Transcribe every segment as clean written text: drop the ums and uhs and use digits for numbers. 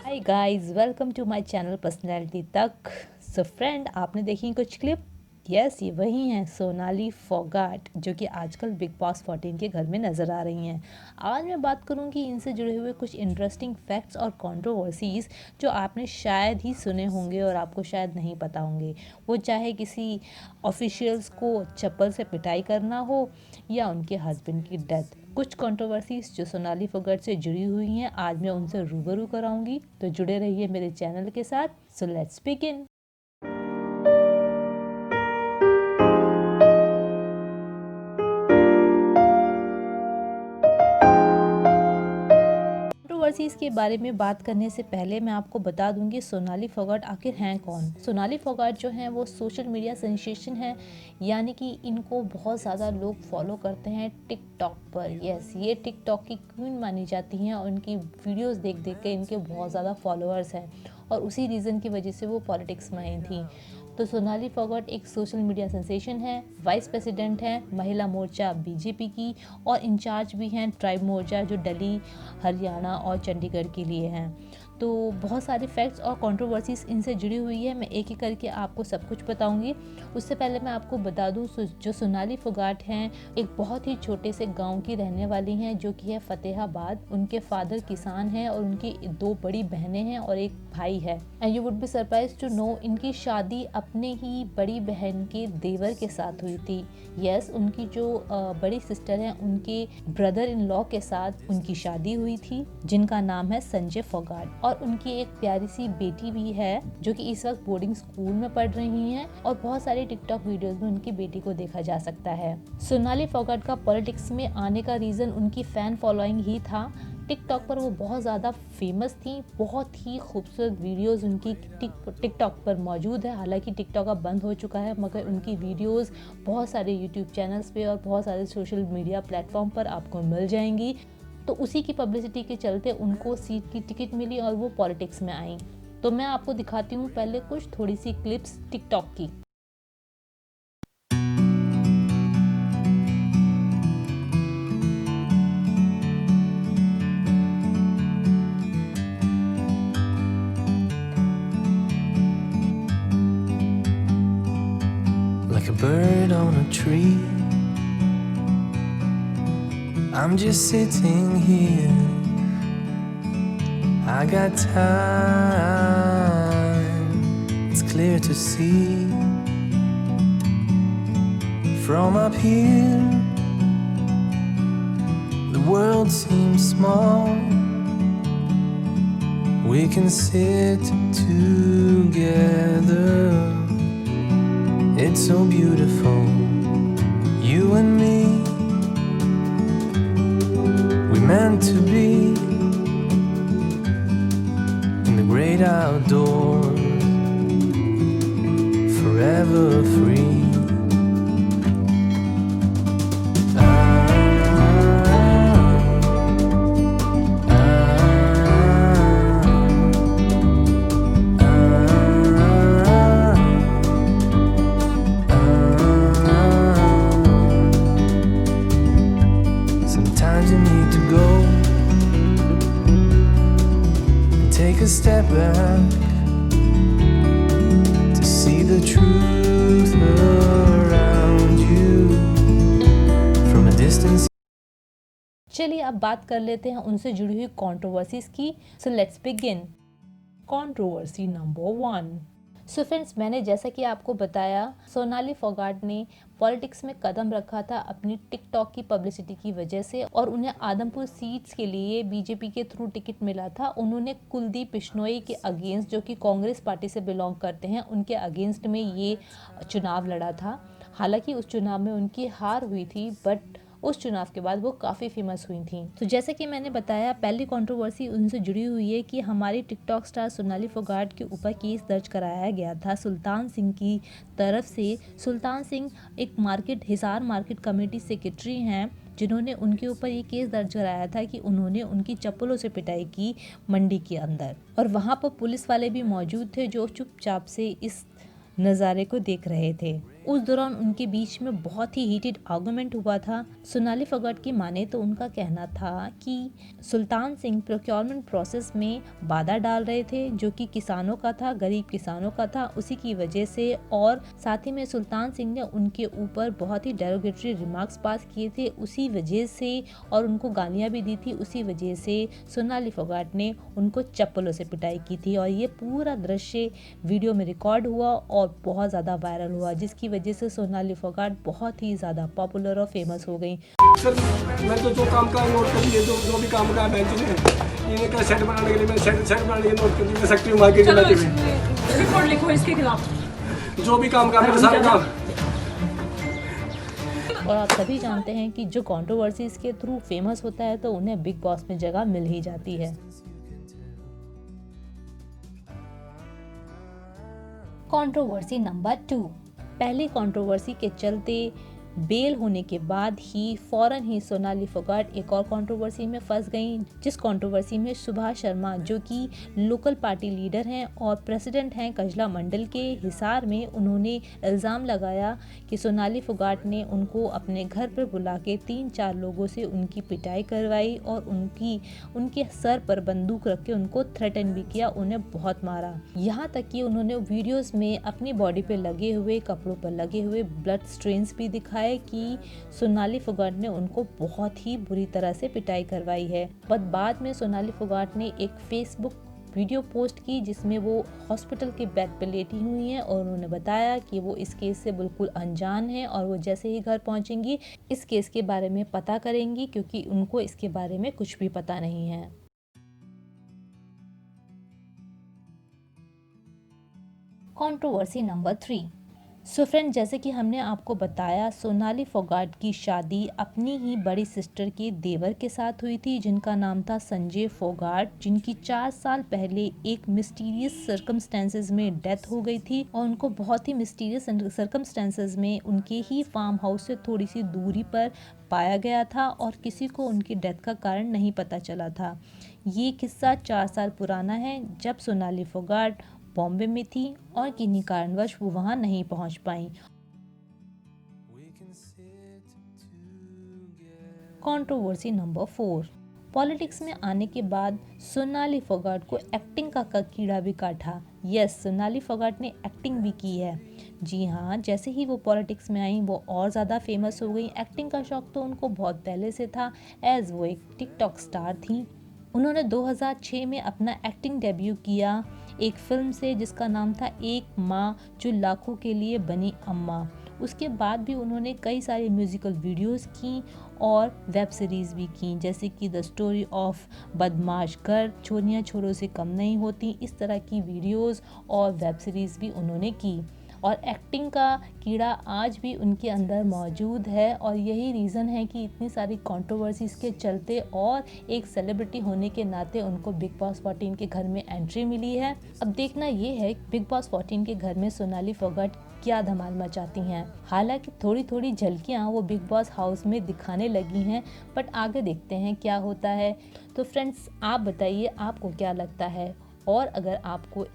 Hi guys, welcome to my channel personality तक। So friend, आपने देखी कुछ क्लिप? यस, ये वही हैं सोनाली फोगाट, जो कि आजकल बिग बॉस 14 के घर में नज़र आ रही हैं। आज मैं बात करूंगी इनसे जुड़े हुए कुछ इंटरेस्टिंग फैक्ट्स और कंट्रोवर्सीज़ जो आपने शायद ही सुने होंगे और आपको शायद नहीं पता होंगे। वो चाहे किसी ऑफिशियल्स को चप्पल से पिटाई करना हो या उनके हस्बैंड की डेथ। कुछ कंट्रोवर्सीज जो सोनाली फोगाट से जुड़ी हुई हैं, आज मैं उनसे रूबरू कराऊंगी। तो जुड़े रहिए मेरे चैनल के साथ। So let's begin. कंट्रोवर्सीज के बारे में बात करने से पहले मैं आपको बता दूंगी सोनाली फोगाट आखिर हैं कौन। सोनाली फोगाट जो हैं वो सोशल मीडिया सेंसेशन है, यानी कि इनको बहुत ज़्यादा लोग फॉलो करते हैं टिकटॉक पर। यस, ये टिकटॉक की क्वीन मानी जाती हैं और उनकी वीडियोस देख देख के इनके बहुत ज़्यादा फॉलोअर्स हैं और उसी रीज़न की वजह से वो पॉलिटिक्स में आई थी। तो सोनाली फोगाट एक सोशल मीडिया सेंसेशन है, वाइस प्रेसिडेंट हैं महिला मोर्चा बीजेपी की और इंचार्ज भी हैं ट्राइब मोर्चा जो दिल्ली, हरियाणा और चंडीगढ़ के लिए हैं। तो बहुत सारे फैक्ट्स और कंट्रोवर्सीज इनसे जुड़ी हुई है, मैं एक एक करके आपको सब कुछ बताऊंगी। उससे पहले मैं आपको बता दूं, जो सोनाली फोगाट हैं एक बहुत ही छोटे से गांव की रहने वाली हैं, जो कि है फतेहाबाद। उनके फादर किसान हैं और उनकी दो बड़ी बहनें हैं और एक भाई है। And you would be surprise to know, इनकी शादी अपने ही बड़ी बहन के देवर के साथ हुई थी। यस, उनकी जो बड़ी सिस्टर हैं उनके ब्रदर इन लॉ के साथ उनकी शादी हुई थी, जिनका नाम है संजय फोगाट। और उनकी एक प्यारी सी बेटी भी है जो कि इस वक्त बोर्डिंग स्कूल में पढ़ रही हैं और बहुत सारे टिकटॉक वीडियोस में उनकी बेटी को देखा जा सकता है। सोनाली फोगाट का पॉलिटिक्स में आने का रीजन उनकी फैन फॉलोइंग ही था। टिकटॉक पर वो बहुत ज़्यादा फेमस थी, बहुत ही खूबसूरत वीडियोस उनकी टिकटॉक पर मौजूद है। हालांकि टिकटॉक अब बंद हो चुका है, मगर उनकी वीडियोस बहुत सारे यूट्यूब चैनल्स पे और बहुत सारे सोशल मीडिया प्लेटफॉर्म पर आपको मिल जाएंगी। तो उसी की पब्लिसिटी के चलते उनको सीट की टिकट मिली और वो पॉलिटिक्स में आई। तो मैं आपको दिखाती हूँ पहले कुछ थोड़ी सी क्लिप्स टिकटॉक की। Like a bird on a tree, I'm just sitting here. I got time, it's clear to see. From up here, the world seems small. We can sit together. It's so beautiful, you and me. We meant to be in the great outdoors, forever free. Sometimes you need to go and take a step back to see the truth around you from a distance. चलिए अब बात कर लेते हैं उनसे जुड़ी हुई controversies की। So let's begin. Controversy number 1। So friends, मैंने जैसा कि आपको बताया, सोनाली फोगाट ने पॉलिटिक्स में कदम रखा था अपनी टिकटॉक की पब्लिसिटी की वजह से और उन्हें आदमपुर सीट्स के लिए बीजेपी के थ्रू टिकट मिला था। उन्होंने कुलदीप बिश्नोई के अगेंस्ट, जो कि कांग्रेस पार्टी से बिलोंग करते हैं, उनके अगेंस्ट में ये चुनाव लड़ा था। हालांकि उस चुनाव में उनकी हार हुई थी, बट उस चुनाव के बाद वो काफ़ी फेमस हुई थी। तो जैसे कि मैंने बताया, पहली कंट्रोवर्सी उनसे जुड़ी हुई है कि हमारी टिकटॉक स्टार सोनाली फोगाट के ऊपर केस दर्ज कराया गया था सुल्तान सिंह की तरफ से। सुल्तान सिंह एक हिसार मार्केट कमेटी सेक्रेटरी हैं, जिन्होंने उनके ऊपर ये केस दर्ज कराया था कि उन्होंने उनकी चप्पलों से पिटाई की मंडी के अंदर। और वहाँ पर पुलिस वाले भी मौजूद थे जो चुपचाप से इस नज़ारे को देख रहे थे। उस दौरान उनके बीच में बहुत ही हीटेड आर्गुमेंट हुआ था। सोनाली फोगाट की माने तो उनका कहना था कि सुल्तान सिंह प्रोक्योरमेंट प्रोसेस में बाधा डाल रहे थे, जो कि किसानों का था, गरीब किसानों का था, उसी की वजह से। और साथ ही में सुल्तान सिंह ने उनके ऊपर बहुत ही डेरोगेटरी रिमार्क्स पास किए थे उसी वजह से, और उनको गालियां भी दी थी उसी वजह से सोनाली फोगाट ने उनको चप्पलों से पिटाई की थी। और ये पूरा दृश्य वीडियो में रिकॉर्ड हुआ और बहुत ज़्यादा वायरल हुआ, जिसकी वजह से सोनाली फोगाट बहुत ही ज़्यादा पॉपुलर और फेमस हो गई। सर मैं तो जो काम का नोट कर लिए, जो भी काम का बेंच ने इन्हें का सेट बनाने के लिए मैं सेट बनाने के लिए नोट कर लिए। मैं सेक्रेटरी हूँ मार्केट में रिपोर्ट लिखो इसके खिलाफ, जो भी काम का मेरे सारे काम। और आप सभी जानते हैं कि जो कंट्रोवर्सीज के थ्रू फेमस होता है तो उन्हें बिग बॉस में जगह मिल ही जाती है। Controversy number 2। पहली कंट्रोवर्सी के चलते बेल होने के बाद ही फौरन ही सोनाली फोगाट एक और कंट्रोवर्सी में फंस गई, जिस कंट्रोवर्सी में सुभाष शर्मा, जो कि लोकल पार्टी लीडर हैं और प्रेसिडेंट हैं कजला मंडल के, हिसार में उन्होंने इल्ज़ाम लगाया कि सोनाली फोगाट ने उनको अपने घर पर बुला के 3-4 लोगों से उनकी पिटाई करवाई और उनके सर पर बंदूक रख के उनको थ्रेटन भी किया, उन्हें बहुत मारा। यहाँ तक कि उन्होंने वीडियोस में अपनी बॉडी पे लगे हुए, कपड़ों पर लगे हुए ब्लड स्ट्रेन्स भी दिखाए कि सोनाली फोगाट ने उनको बहुत ही बुरी तरह से पिटाई करवाई है। पर बाद में सोनाली फोगाट ने एक फेसबुक वीडियो पोस्ट की जिसमें वो हॉस्पिटल के बेड पे लेटी हुई हैं और उन्होंने बताया कि वो इस केस से बिल्कुल अनजान है और वो जैसे ही घर पहुंचेंगी इस केस के बारे में पता करेंगी, क्योंकि उनको इसके बारे में कुछ भी पता नहीं है। Controversy number 3। सो फ्रेंड, जैसे कि हमने आपको बताया, सोनाली फोगाट की शादी अपनी ही बड़ी सिस्टर के देवर के साथ हुई थी, जिनका नाम था संजय फोगाट, जिनकी 4 साल पहले एक मिस्टीरियस सर्कमस्टेंसेस में डेथ हो गई थी। और उनको बहुत ही मिस्टीरियस सर्कमस्टेंसेस में उनके ही फार्म हाउस से थोड़ी सी दूरी पर पाया गया था और किसी को उनकी डेथ का कारण नहीं पता चला था। ये किस्सा 4 साल पुराना है, जब सोनाली फोगाट बॉम्बे में थी और किन्हीं कारणवश वो वहां नहीं पहुंच पाई। Controversy number 4। पॉलिटिक्स में आने के बाद सोनाली फोगाट को एक्टिंग का कीड़ा भी काटा। यस, सोनाली फोगाट ने एक्टिंग भी की है। जी हाँ, जैसे ही वो पॉलिटिक्स में आई वो और ज़्यादा फेमस हो गई। एक्टिंग का शौक तो उनको बहुत पहले से था, एज वो एक टिकटॉक स्टार थी। उन्होंने 2006 में अपना एक्टिंग डेब्यू किया एक फिल्म से जिसका नाम था एक माँ जो लाखों के लिए बनी अम्मा। उसके बाद भी उन्होंने कई सारी म्यूज़िकल वीडियोस की और वेब सीरीज़ भी की, जैसे कि द स्टोरी ऑफ बदमाश घर, छोरियाँ छोरों से कम नहीं होती, इस तरह की वीडियोस और वेब सीरीज़ भी उन्होंने की। और एक्टिंग का कीड़ा आज भी उनके अंदर मौजूद है और यही रीज़न है कि इतनी सारी कंट्रोवर्सीज के चलते और एक सेलिब्रिटी होने के नाते उनको बिग बॉस 14 के घर में एंट्री मिली है। अब देखना ये है बिग बॉस 14 के घर में सोनाली फोगाट क्या धमाल मचाती हैं। हालांकि थोड़ी थोड़ी झलकियाँ वो बिग बॉस हाउस में दिखाने लगी हैं, बट आगे देखते हैं क्या होता है। तो फ्रेंड्स, आप बताइए आपको क्या लगता है, और अगर आपको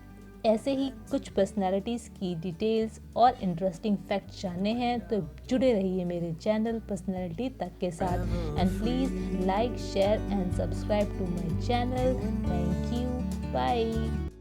ऐसे ही कुछ पर्सनालिटीज़ की डिटेल्स और इंटरेस्टिंग फैक्ट्स जानने हैं तो जुड़े रहिए मेरे चैनल पर्सनालिटी तक के साथ। And please like, share and subscribe to my channel. Thank you, bye.